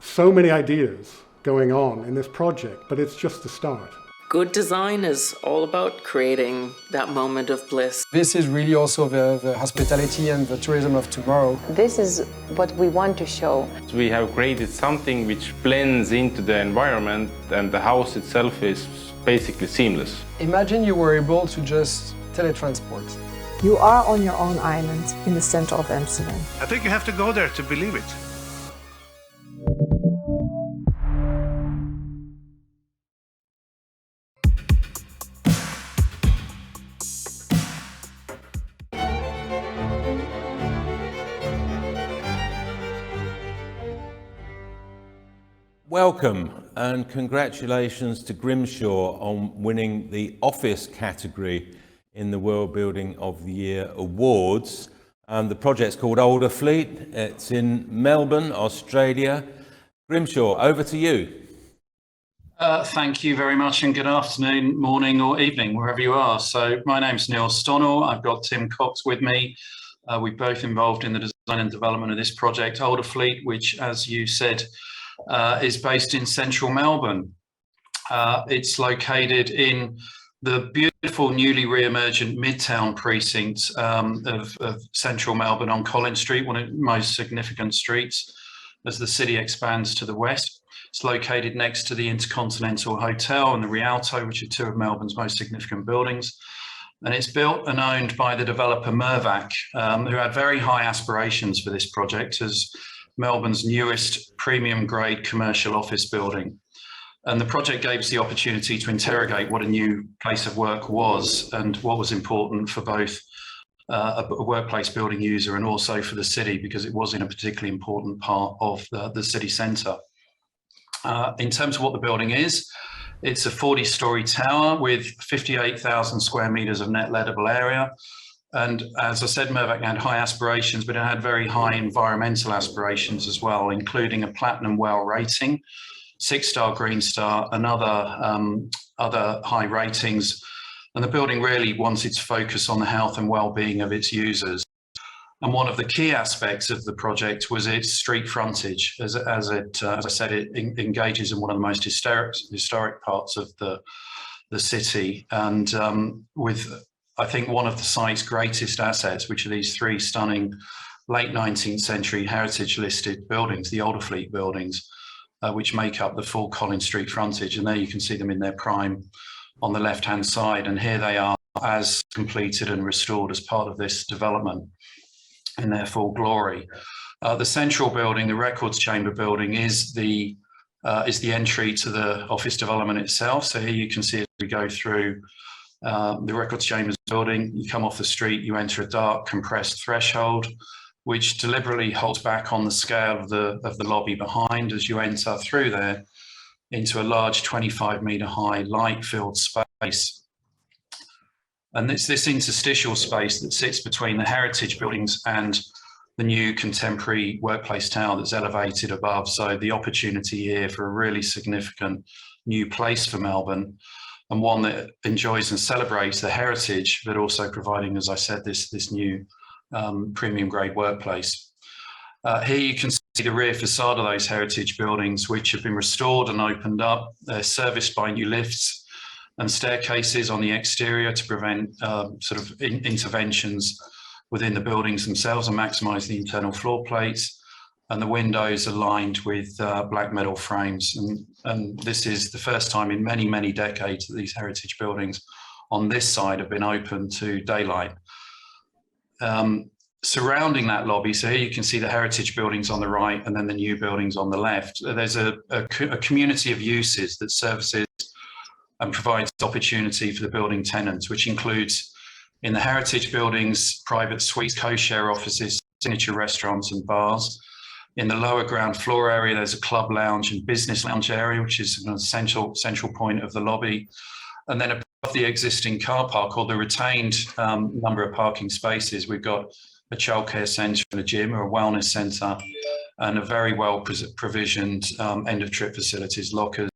so many ideas going on in this project, but it's just the start. Good design is all about creating that moment of bliss. This is really also the hospitality and the tourism of tomorrow. This is what we want to show. We have created something which blends into the environment, and the house itself is basically seamless. Imagine you were able to just teletransport. You are on your own island in the center of Amsterdam. I think you have to go there to believe it. Welcome and congratulations to Grimshaw on winning the office category in the World Building of the Year Awards. The project's called OLDERFLEET. It's in Melbourne, Australia. Grimshaw, over to you. Thank you very much, and good afternoon, morning or evening, wherever you are. So my name's Neil Stonnell. I've got Tim Cox with me. We're both involved in the design and development of this project, OLDERFLEET, which, as you said, is based in central Melbourne. It's located in the beautiful newly re-emergent Midtown precinct of central Melbourne on Collins Street, one of the most significant streets as the city expands to the west. It's located next to the Intercontinental Hotel and the Rialto, which are two of Melbourne's most significant buildings. And it's built and owned by the developer Mirvac, who had very high aspirations for this project as Melbourne's newest premium grade commercial office building. And the project gave us the opportunity to interrogate what a new place of work was and what was important for both a workplace building user and also for the city, because it was in a particularly important part of the city centre. In terms of what the building is, it's a 40-storey tower with 58,000 square metres of net lettable area. And as I said, Mirvac had high aspirations, but it had very high environmental aspirations as well, including a platinum WELL rating, 6-star Green Star, and other high ratings. And the building really wanted to focus on the health and well-being of its users. And one of the key aspects of the project was its street frontage, as I said, it engages in one of the most historic parts of the city, and with, I think, one of the site's greatest assets, which are these three stunning late 19th century heritage listed buildings, the OLDERFLEET buildings, which make up the full Collins Street frontage. And there you can see them in their prime on the left-hand side. And here they are as completed and restored as part of this development in their full glory. The central building, the Records Chamber building, is the entry to the office development itself. So here you can see as we go through the Records Chambers building, you come off the street, you enter a dark compressed threshold, which deliberately holds back on the scale of the lobby behind as you enter through there into a large 25-metre high light-filled space. And it's this interstitial space that sits between the heritage buildings and the new contemporary workplace tower that's elevated above. So the opportunity here for a really significant new place for Melbourne, and one that enjoys and celebrates the heritage, but also providing, as I said, this new premium grade workplace. Here you can see the rear facade of those heritage buildings, which have been restored and opened up. They're serviced by new lifts and staircases on the exterior to prevent sort of interventions within the buildings themselves and maximise the internal floor plates. And the windows are lined with black metal frames. And this is the first time in many, many decades that these heritage buildings on this side have been open to daylight. Surrounding that lobby, so here you can see the heritage buildings on the right and then the new buildings on the left. There's a community of uses that services and provides opportunity for the building tenants, which includes in the heritage buildings, private suites, co-share offices, signature restaurants and bars. In the lower ground floor area, there's a club lounge and business lounge area, which is an essential central point of the lobby. And then above the existing car park, or the retained number of parking spaces, we've got a childcare centre and a gym or a wellness centre, and a very well provisioned end of trip facilities, lockers,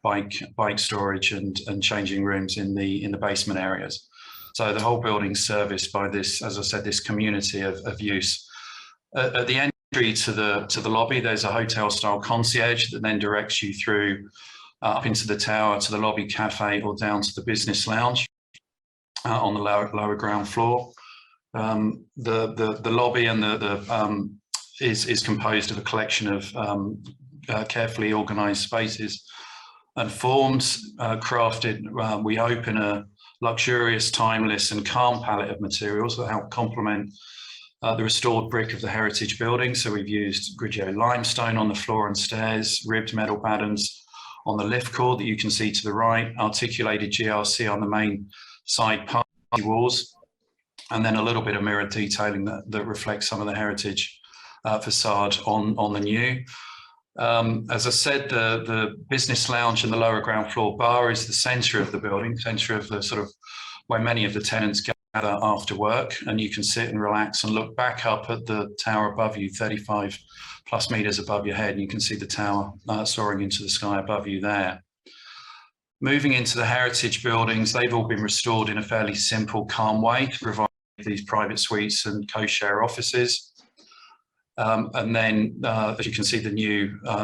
bike storage and changing rooms in the basement areas. So the whole building's serviced by this, as I said, this community of use. At the end entry to the lobby, there's a hotel-style concierge that then directs you through up into the tower to the lobby cafe or down to the business lounge on the lower ground floor. The lobby and is composed of a collection of carefully organised spaces and forms crafted. We hope in a luxurious, timeless, and calm palette of materials that help complement the restored brick of the heritage building. So we've used Grimshaw limestone on the floor and stairs, ribbed metal patterns on the lift core that you can see to the right, articulated GRC on the main side party walls, and then a little bit of mirror detailing that reflects some of the heritage facade on the new. As I said, the business lounge and the lower ground floor bar is the centre of the building, centre of the sort of where many of the tenants gather after work, and you can sit and relax and look back up at the tower above you, 35 plus metres above your head, and you can see the tower soaring into the sky above you there. Moving into the heritage buildings, they've all been restored in a fairly simple, calm way to provide these private suites and co-share offices. And then, as you can see,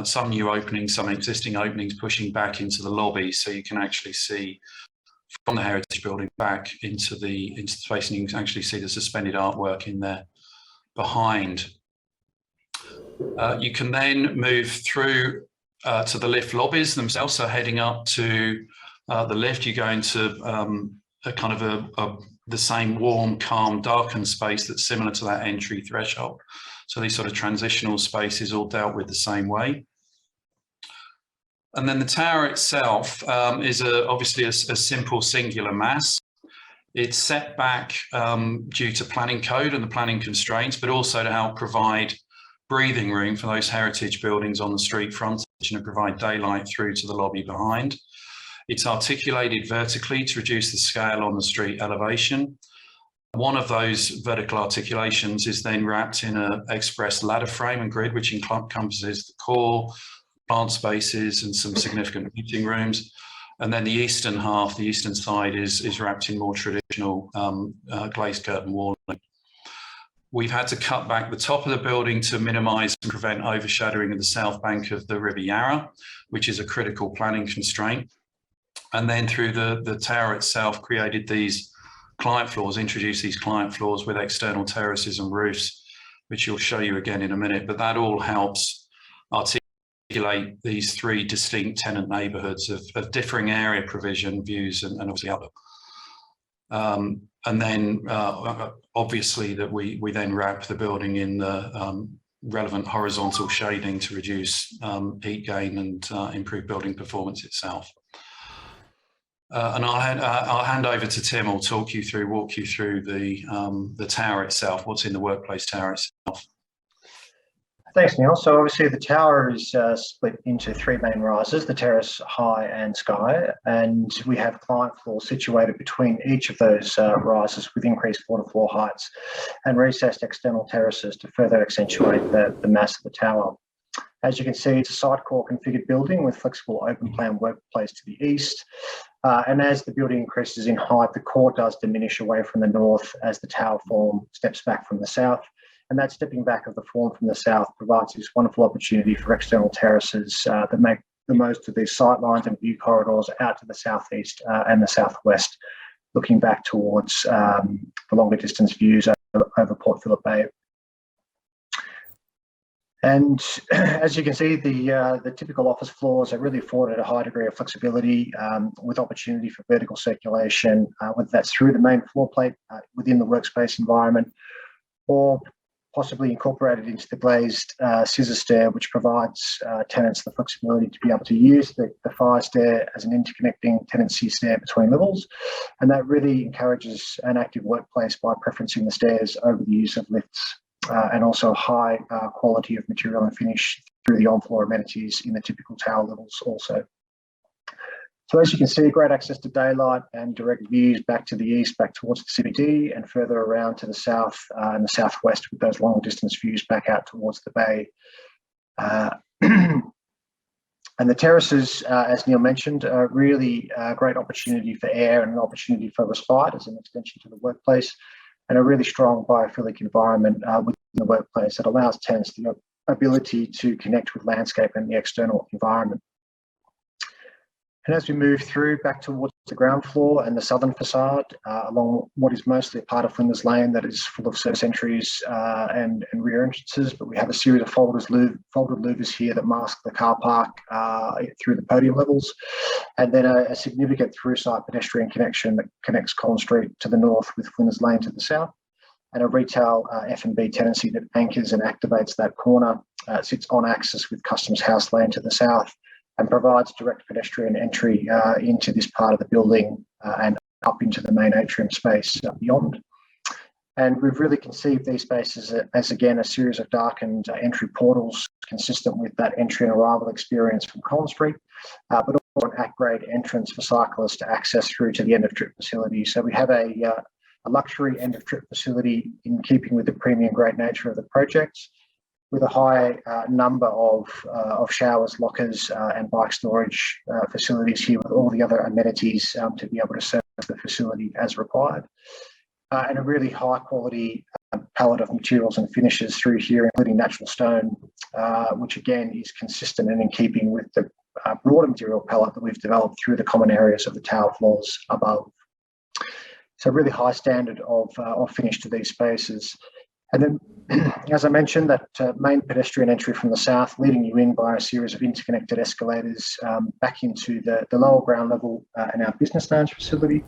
some new openings, some existing openings pushing back into the lobby, so you can actually see from the heritage building back into the space, and you can actually see the suspended artwork in there behind. You can then move through to the lift lobbies themselves. So heading up to the lift, you go into a kind of the same warm, calm, darkened space that's similar to that entry threshold. So these sort of transitional spaces all dealt with the same way. And then the tower itself is obviously a simple singular mass. It's set back due to planning code and the planning constraints, but also to help provide breathing room for those heritage buildings on the street frontage and to provide daylight through to the lobby behind. It's articulated vertically to reduce the scale on the street elevation. One of those vertical articulations is then wrapped in an express ladder frame and grid, which encompasses the core, plant spaces, and some significant meeting rooms. And then the eastern half, the eastern side, is wrapped in more traditional glazed curtain walling. We've had to cut back the top of the building to minimise and prevent overshadowing of the south bank of the River Yarra, which is a critical planning constraint. And then through the tower itself, created these client floors, introduced these client floors with external terraces and roofs, which you'll show you again in a minute. But that all helps articulate these three distinct tenant neighbourhoods of differing area provision, views, and obviously outlook. And then obviously that we then wrap the building in the relevant horizontal shading to reduce heat gain and improve building performance itself. And I'll hand over to Tim, who'll walk you through the tower itself, what's in the workplace tower itself. Thanks, Neil. So obviously the tower is split into three main rises, the terrace, high and sky, and we have client floors situated between each of those rises with increased floor-to-floor heights and recessed external terraces to further accentuate the mass of the tower. As you can see, it's a site core configured building with flexible open plan workplace to the east. And as the building increases in height, the core does diminish away from the north as the tower form steps back from the south. And that stepping back of the form from the south provides this wonderful opportunity for external terraces that make the most of these sight lines and view corridors out to the southeast and the southwest, looking back towards the longer distance views over Port Phillip Bay. And as you can see, the typical office floors are really afforded a high degree of flexibility with opportunity for vertical circulation, whether that's through the main floor plate within the workspace environment, or possibly incorporated into the glazed scissor stair, which provides tenants the flexibility to be able to use the fire stair as an interconnecting tenancy stair between levels. And that really encourages an active workplace by preferencing the stairs over the use of lifts. And also high quality of material and finish through the on-floor amenities in the typical tower levels also. So as you can see, great access to daylight and direct views back to the east, back towards the CBD, and further around to the south and the southwest with those long distance views back out towards the bay. And the terraces, as Neil mentioned, are really a great opportunity for air and an opportunity for respite as an extension to the workplace, and a really strong biophilic environment within the workplace that allows tenants to ability to connect with landscape and the external environment. And as we move through back towards the ground floor and the southern facade, along what is mostly a part of Flinders Lane that is full of service entries and rear entrances, but we have a series of folded louvers here that mask the car park through the podium levels, and then a significant through-site pedestrian connection that connects Collins Street to the north with Flinders Lane to the south, and a retail F&B tenancy that anchors and activates that corner, sits on axis with Customs House Lane to the south, and provides direct pedestrian entry into this part of the building and up into the main atrium space beyond. And we've really conceived these spaces as, again, a series of darkened entry portals consistent with that entry and arrival experience from Collins Street, but also an at-grade entrance for cyclists to access through to the end-of-trip facility. So we have a luxury end-of-trip facility in keeping with the premium grade nature of the project, with a high number of showers, lockers, and bike storage facilities here, with all the other amenities to be able to serve the facility as required. And a really high quality palette of materials and finishes through here, including natural stone, which again is consistent and in keeping with the broader material palette that we've developed through the common areas of the tower floors above. So really high standard of finish to these spaces. And then, as I mentioned, that main pedestrian entry from the south, leading you in by a series of interconnected escalators back into the lower ground level and our business lounge facility,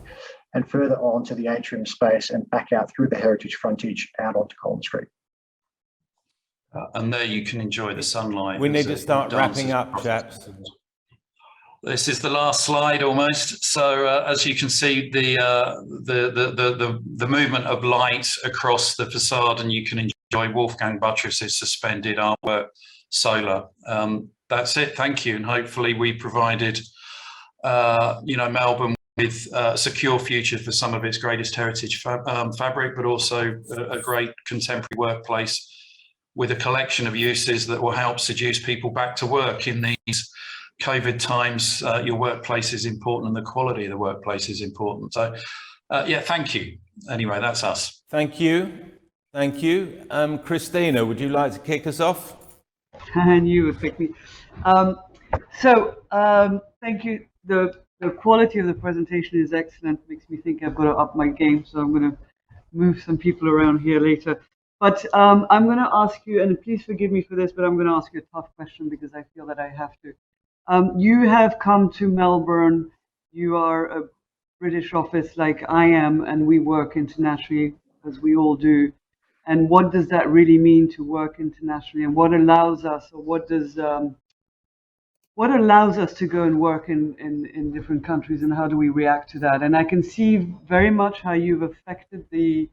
and further on to the atrium space and back out through the heritage frontage out onto Collins Street. And there you can enjoy the sunlight. We need to start wrapping up, chaps. This is the last slide almost. So as you can see, the movement of light across the facade, and you can enjoy Wolfgang Buttress's suspended artwork, solar. That's it. Thank you. And hopefully we provided, Melbourne with a secure future for some of its greatest heritage fabric, but also a great contemporary workplace with a collection of uses that will help seduce people back to work in these COVID times. Your workplace is important, and the quality of the workplace is important. So, yeah, thank you. Anyway, that's us. Thank you. Thank you. Christina, would you like to kick us off? And you would pick me. Thank you. The quality of the presentation is excellent. Makes me think I've got to up my game. So I'm going to move some people around here later. But I'm going to ask you, and please forgive me for this, but I'm going to ask you a tough question because I feel that I have to. You have come to Melbourne. You are a British office like I am, and we work internationally, as we all do. And what does that really mean to work internationally? And what allows us, or what allows us to go and work in different countries, and how do we react to that? And I can see very much how you've affected the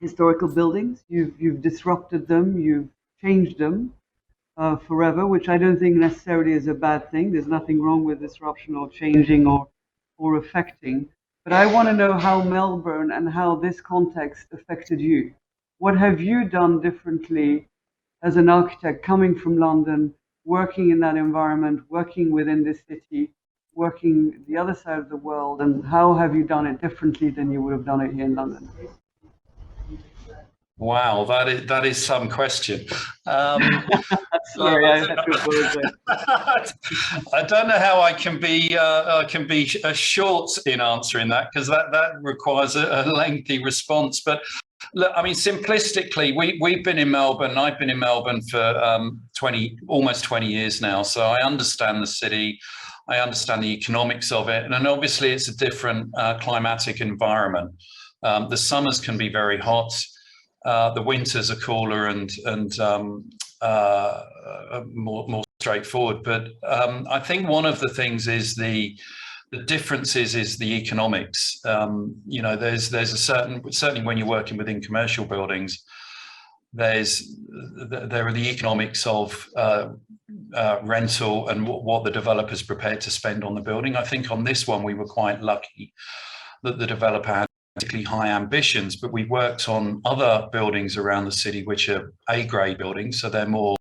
historical buildings. You've disrupted them. You've changed them. Forever, which I don't think necessarily is a bad thing. There's nothing wrong with disruption or changing or affecting. But I want to know how Melbourne and how this context affected you. What have you done differently as an architect coming from London, working in that environment, working within this city, working the other side of the world, and how have you done it differently than you would have done it here in London? Wow, that is some question. Sorry, I had to apologize. I don't know how I can be short in answering that, because that requires a lengthy response. But look, I mean, simplistically, we've been in Melbourne. I've been in Melbourne for almost 20 years now, so I understand the city. I understand the economics of it, and obviously it's a different climatic environment. The summers can be very hot. The winters are cooler and more straightforward. But I think one of the things is the differences is the economics. There's a certainly when you're working within commercial buildings, there are the economics of rental and what the developer's prepared to spend on the building. I think on this one we were quite lucky that the developer had particularly high ambitions, but we worked on other buildings around the city which are A-grade buildings, so they're more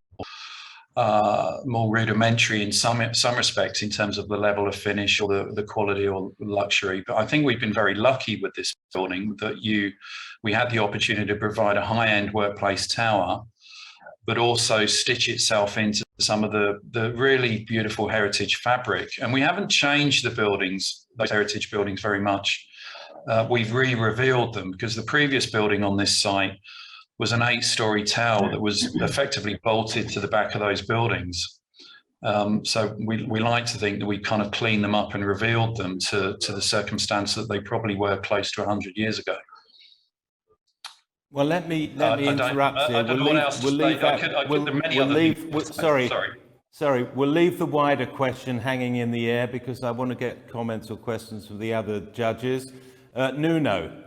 rudimentary in some respects in terms of the level of finish or the quality or luxury. But I think we've been very lucky with this building that we had the opportunity to provide a high-end workplace tower, but also stitch itself into some of the really beautiful heritage fabric. And we haven't changed the buildings, those heritage buildings, very much. We've re-revealed them because the previous building on this site was an 8-story tower that was effectively bolted to the back of those buildings. So we like to think that we kind of cleaned them up and revealed them to the circumstance that they probably were close to 100 years ago. Well, let me interrupt here. We'll leave the wider question hanging in the air because I want to get comments or questions from the other judges. Nuno.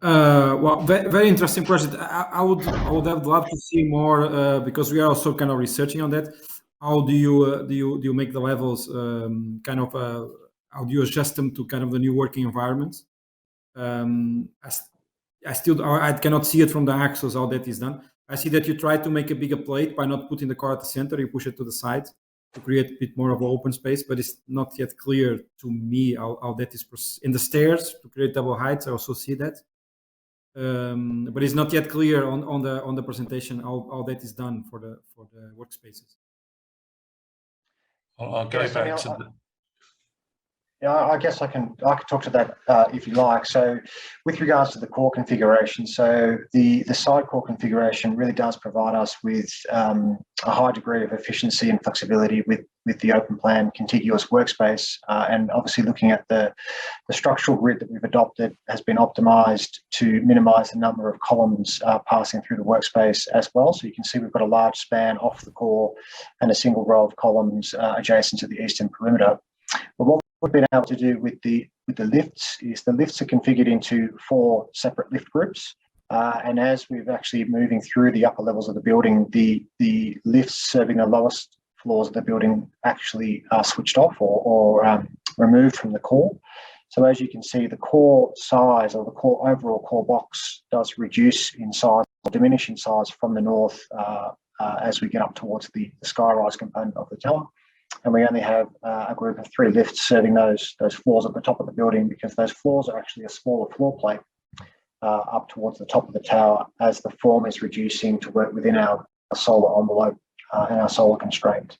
Well, very interesting question. I would have loved to see more because we are also kind of researching on that. How do you make the levels how do you adjust them to kind of the new working environment? I cannot see it from the axles how that is done. I see that you try to make a bigger plate by not putting the car at the center. You push it to the side to create a bit more of an open space, but it's not yet clear to me how that is in the stairs to create double heights. I also see that. But it's not yet clear on the presentation how that is done for the workspaces. I'll go back to the... Yeah, I guess I can talk to that if you like. So with regards to the core configuration, so the side core configuration really does provide us with a high degree of efficiency and flexibility with the open plan contiguous workspace. And obviously looking at the structural grid that we've adopted has been optimized to minimize the number of columns passing through the workspace as well. So you can see we've got a large span off the core and a single row of columns adjacent to the eastern perimeter. But what we've been able to do with the lifts is the lifts are configured into 4 separate lift groups. And as we're actually moving through the upper levels of the building, the lifts serving the lowest floors of the building actually are switched off or removed from the core. So as you can see, the core size or the overall core box does reduce in size or diminish in size from the north as we get up towards the skyrise component of the tower. And we only have a group of 3 lifts serving those floors at the top of the building because those floors are actually a smaller floor plate up towards the top of the tower as the form is reducing to work within our solar envelope and our solar constraint.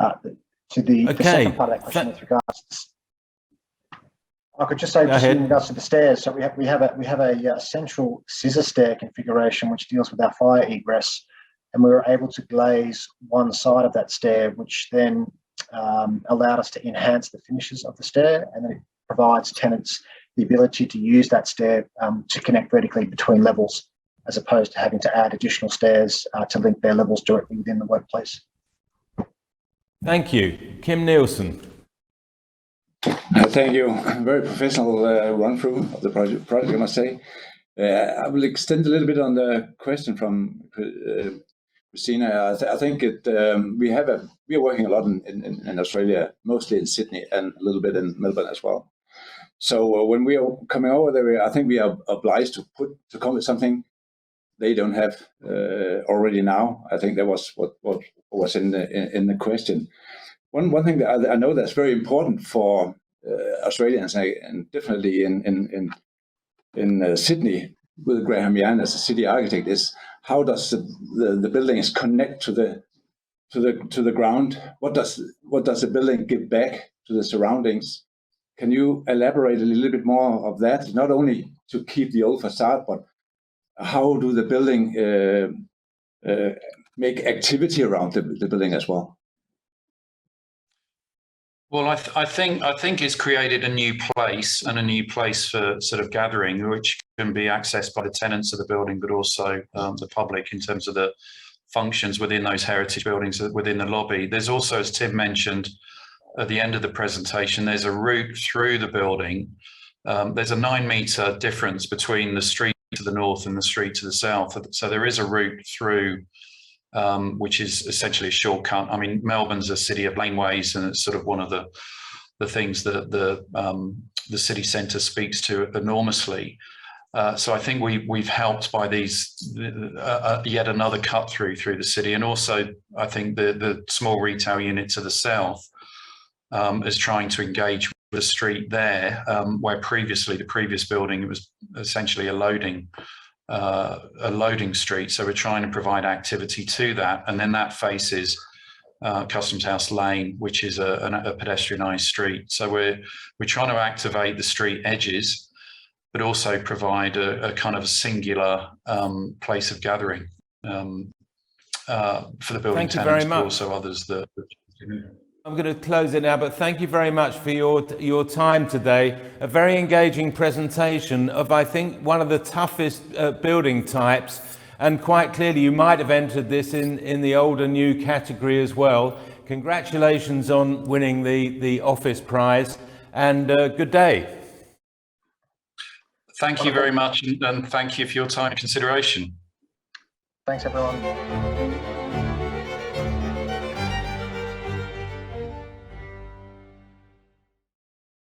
To the second part of that question with regards to, I could just say just in regards to the stairs. So we have a central scissor stair configuration which deals with our fire egress. And we were able to glaze one side of that stair, which then allowed us to enhance the finishes of the stair. And then it provides tenants the ability to use that stair to connect vertically between levels, as opposed to having to add additional stairs to link their levels directly within the workplace. Thank you. Kim Nielsen. Thank you. Very professional run-through of the project, I must say. I will extend a little bit on the question from Christina. I think we are working a lot in Australia, mostly in Sydney and a little bit in Melbourne as well. So when we are coming over there, I think we are obliged to come with something they don't have already now. I think that was what was in the question. One thing that I know that's very important for Australians and definitely in Sydney with Graham Yan as a city architect is how does the buildings connect to the ground? What does the building give back to the surroundings? Can you elaborate a little bit more of that? Not only to keep the old facade, but how do the building make activity around the building as well? Well, I think it's created a new place and a new place for sort of gathering, which can be accessed by the tenants of the building, but also the public in terms of the functions within those heritage buildings within the lobby. There's also, as Tim mentioned at the end of the presentation, there's a route through the building. There's a 9-meter difference between the street to the north and the street to the south. So there is a route through which is essentially a shortcut. I mean, Melbourne's a city of laneways, and it's sort of one of the things that the city centre speaks to enormously. So I think we've helped by these yet another cut through the city, and also I think the small retail unit to the south is trying to engage with the street there, where previously the previous building it was essentially a loading a loading street. So we're trying to provide activity to that. And then that faces Customs House Lane, which is a pedestrianised street. So we're trying to activate the street edges, but also provide a kind of a singular place of gathering for the building tenants, but also others that. I'm going to close it now, but thank you very much for your time today. A very engaging presentation of, I think, one of the toughest building types, and quite clearly you might have entered this in the old and new category as well. Congratulations on winning the office prize, and good day. Thank you very much, and thank you for your time and consideration. Thanks, everyone.